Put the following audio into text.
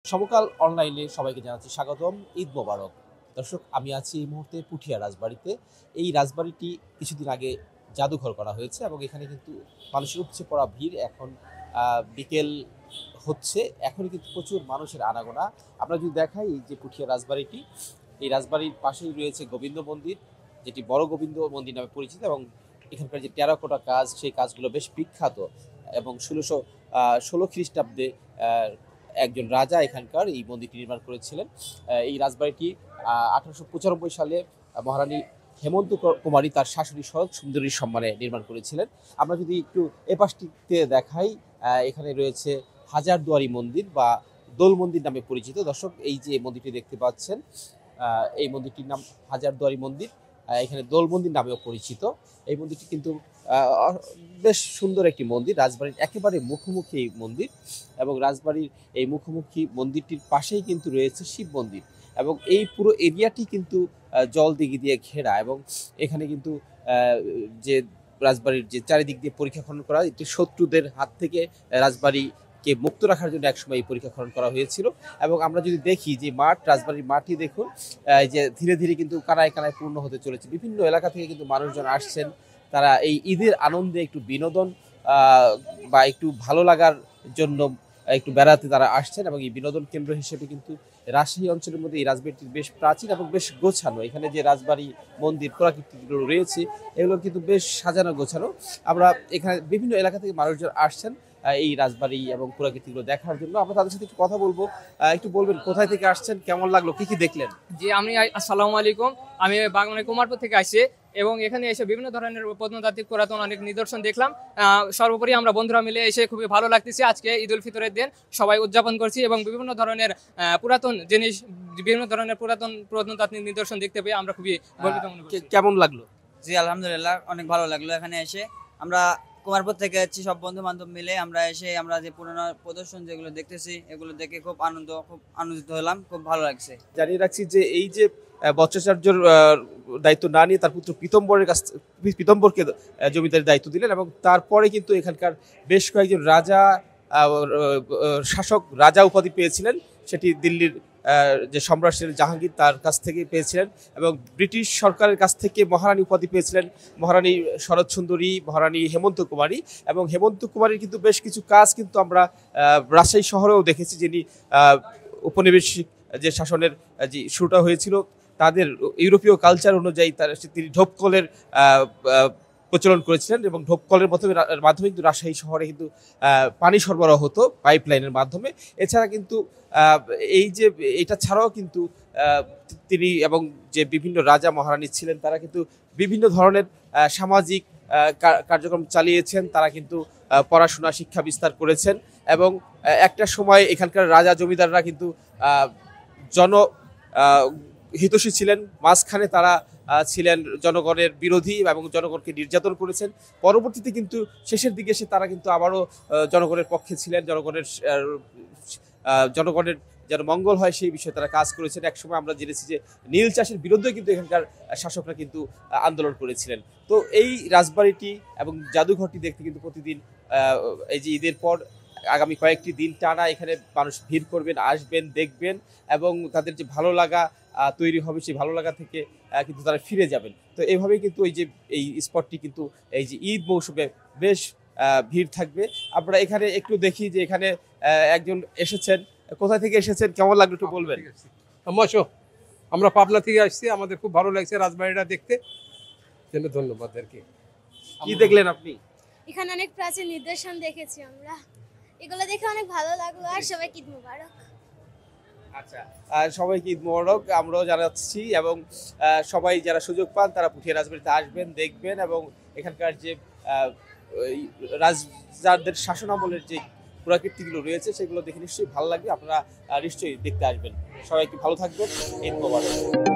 সমকাল অনলাইনে সবাইকে জানাচ্ছি স্বাগতম। ঈদ মোবারক। দর্শক, আমি আছি এই মুহূর্তে পুঠিয়া রাজবাড়িতে। এই রাজবাড়িটি কিছুদিন আগে জাদুঘর করা হয়েছে এবং এখানে কিন্তু মানুষের উপচে পড়া ভিড়। এখন বিকেল হচ্ছে, এখনই কিন্তু প্রচুর মানুষের আনাগোনা। আমরা যদি দেখাই, এই যে পুঠিয়া রাজবাড়িটি, এই রাজবাড়ির পাশেই রয়েছে গোবিন্দ মন্দির, যেটি বড় গোবিন্দ মন্দির নামে পরিচিত, এবং এখানকার যে টেরাকোটা কাজ, সেই কাজগুলো বেশ বিখ্যাত। এবং 1616 খ্রিস্টাব্দে একজন রাজা এখানকার এই মন্দিরটি নির্মাণ করেছিলেন। এই রাজবাড়িটি 1895 সালে মহারানী হেমন্ত কুমারী তার শাশুড়ি সহ সুন্দরীর সম্মানে নির্মাণ করেছিলেন। আমরা যদি একটু এ পাশটিতে দেখাই, এখানে রয়েছে হাজারদুয়ারি মন্দির বা দোল মন্দির নামে পরিচিত। দর্শক, এই যে মন্দিরটি দেখতে পাচ্ছেন, এই মন্দিরটির নাম হাজারদুয়ারি মন্দির। এখানে দোল মন্দির নামেও পরিচিত। এই মন্দিরটি কিন্তু বেশ সুন্দর একটি মন্দির। রাজবাড়ির একেবারে মুখোমুখি এই মন্দির, এবং রাজবাড়ির এই মুখোমুখি মন্দিরটির পাশেই কিন্তু রয়েছে শিব মন্দির, এবং এই পুরো এরিয়াটি কিন্তু জল দিঘি দিয়ে ঘেরা। এবং এখানে কিন্তু যে রাজবাড়ির যে চারিদিক দিয়ে পরীক্ষা খনন করা, এটি শত্রুদের হাত থেকে রাজবাড়িকে মুক্ত রাখার জন্য একসময় এই পরীক্ষা খনন করা হয়েছিল। এবং আমরা যদি দেখি যে মাঠ, রাজবাড়ির মাঠই দেখুন, যে ধীরে ধীরে কিন্তু কানায় কানায় পূর্ণ হতে চলেছে। বিভিন্ন এলাকা থেকে কিন্তু মানুষজন আসছেন, তারা এই ঈদের আনন্দে একটু বিনোদন বা একটু ভালো লাগার জন্য একটু বেড়াতে তারা আসছেন। এবং এই বিনোদন কেন্দ্র হিসেবে কিন্তু রাজশাহী অঞ্চলের মধ্যে এই রাজবাড়িটি বেশ প্রাচীন এবং বেশ গোছানো। এখানে যে রাজবাড়ি মন্দির পুরাকীর্তিগুলো রয়েছে, এগুলো কিন্তু বেশ সাজানো গোছানো। আমরা এখানে বিভিন্ন এলাকা থেকে মানুষজন আসছেন এই রাজবাড়ি এবং পুরাকীর্তিগুলো দেখার জন্য। আমরা তাদের সাথে একটু কথা বলবো। একটু বলবেন কোথায় থেকে আসছেন, কেমন লাগলো, কি কি দেখলেন? জি, আসসালামু আলাইকুম। আমি বাগমানের কুমারপুর থেকে আসছি এবং এখানে এসে বিভিন্ন ধরনের প্রত্নতাত্ত্বিক পুরাতন অনেক নিদর্শন দেখলাম। সর্বোপরি আমরা বন্ধুরা মিলে এসে খুবই ভালো লাগতেছে। আজকে ঈদ উল ফিতরের দিন সবাই উদযাপন করছি এবং বিভিন্ন ধরনের পুরাতন জিনিস, বিভিন্ন ধরনের পুরাতন প্রত্নতাত্ত্বিক নিদর্শন দেখতে পেয়ে আমরা খুবই গর্বিত মনে করছি। কেমন লাগলো? জি, আলহামদুলিল্লাহ, অনেক ভালো লাগলো এখানে এসে। আমরা কুমারপুর থেকে যাচ্ছি, সব বন্ধু বান্ধব মিলে আমরা এসে আমরা যে পুরোনো প্রদর্শন যেগুলো দেখতেছি, এগুলো দেখে খুব আনন্দিত হলাম, খুব ভালো লাগছে। জানিয়ে রাখছি যে এই যে বচ্চাচার্যর দায়িত্ব না নিয়ে তার পুত্র পীতম্বরকে জমিদারের দায়িত্ব দিলেন, এবং তারপরে কিন্তু এখানকার বেশ কয়েকজন রাজা, শাসক রাজা উপাধি পেয়েছিলেন। সেটি দিল্লির যে সম্রাট ছিলেন জাহাঙ্গীর, তার কাছ থেকে পেয়েছিলেন, এবং ব্রিটিশ সরকারের কাছ থেকে মহারানী উপাধি পেয়েছিলেন মহারানী শরৎ সুন্দরী, মহারানী হেমন্ত কুমারী। এবং হেমন্ত কুমারীর কিন্তু বেশ কিছু কাজ কিন্তু আমরা রাজশাহী শহরেও দেখেছি, যিনি উপনিবেশিক যে শাসনের যে শুরুটা হয়েছিল, তাদের ইউরোপীয় কালচার অনুযায়ী তিনি ঢোপকলের প্রচলন করেছিলেন, এবং ঢোপকলের মাধ্যমে কিন্তু রাজশাহী শহরে কিন্তু পানি সরবরাহ হতো পাইপ লাইনের মাধ্যমে। এছাড়া কিন্তু এই যে এটা ছাড়াও কিন্তু তিনি এবং যে বিভিন্ন রাজা মহারানী ছিলেন, তারা কিন্তু বিভিন্ন ধরনের সামাজিক কার্যক্রম চালিয়েছেন। তারা কিন্তু পড়াশোনা শিক্ষা বিস্তার করেছেন, এবং একটা সময় এখানকার রাজা জমিদাররা কিন্তু জন হিতৈষী ছিলেন। মাঝখানে তারা ছিলেন জনগণের বিরোধী এবং জনগণকে নির্যাতন করেছেন। পরবর্তীতে কিন্তু শেষের দিকে এসে তারা কিন্তু আবারও জনগণের পক্ষে ছিলেন। জনগণের যেন মঙ্গল হয় সেই বিষয়ে তারা কাজ করেছেন। একসময় আমরা জেনেছি যে নীল চাষের বিরুদ্ধে কিন্তু এখানকার শাসকরা কিন্তু আন্দোলন করেছিলেন। তো এই রাজবাড়িটি এবং জাদুঘরটি দেখতে কিন্তু প্রতিদিন এই যে ঈদের পর আগামী কয়েকটি দিন টানা এখানে মানুষ ভিড় করবেন, আসবেন, দেখবেন, এবং তাদের যে ভালো লাগা তৈরি হবে, সেই ভালো লাগা থেকে কিন্তু তারা ফিরে যাবেন। তো এইভাবেই কিন্তু এই স্পটটি কিন্তু এই যে ঈদ মৌসুমে বেশ ভিড় থাকবে। আমরা এখানে একটু দেখি যে এখানে একজন এসেছেন। কোথায় থেকে এসেছেন, কেমন লাগলো একটু বলবেন? আমরা পাবনা থেকে আসছি, আমাদের খুব ভালো লাগছে রাজবাড়িটা দেখতে। ধন্যবাদ। আর কি দেখলেন আপনি? এখানে অনেক প্রাচীন নিদর্শন দেখেছি আমরা, এগুলো দেখে অনেক ভালো লাগলো। আর সবাইকে ঈদ মোবারক। আচ্ছা, সবাইকে ঈদ মোবারক আমরাও জানাচ্ছি, এবং সবাই যারা সুযোগ পান তারা পুঠিয়া রাজবাড়িতে আসবেন, দেখবেন, এবং এখানকার যে রাজদের শাসনামলের যে পুরাকীর্তিগুলো রয়েছে সেগুলো দেখে নিশ্চয়ই ভালো লাগবে। আপনারা নিশ্চয়ই দেখতে আসবেন। সবাইকে ভালো থাকবেন। ঈদ মোবারক।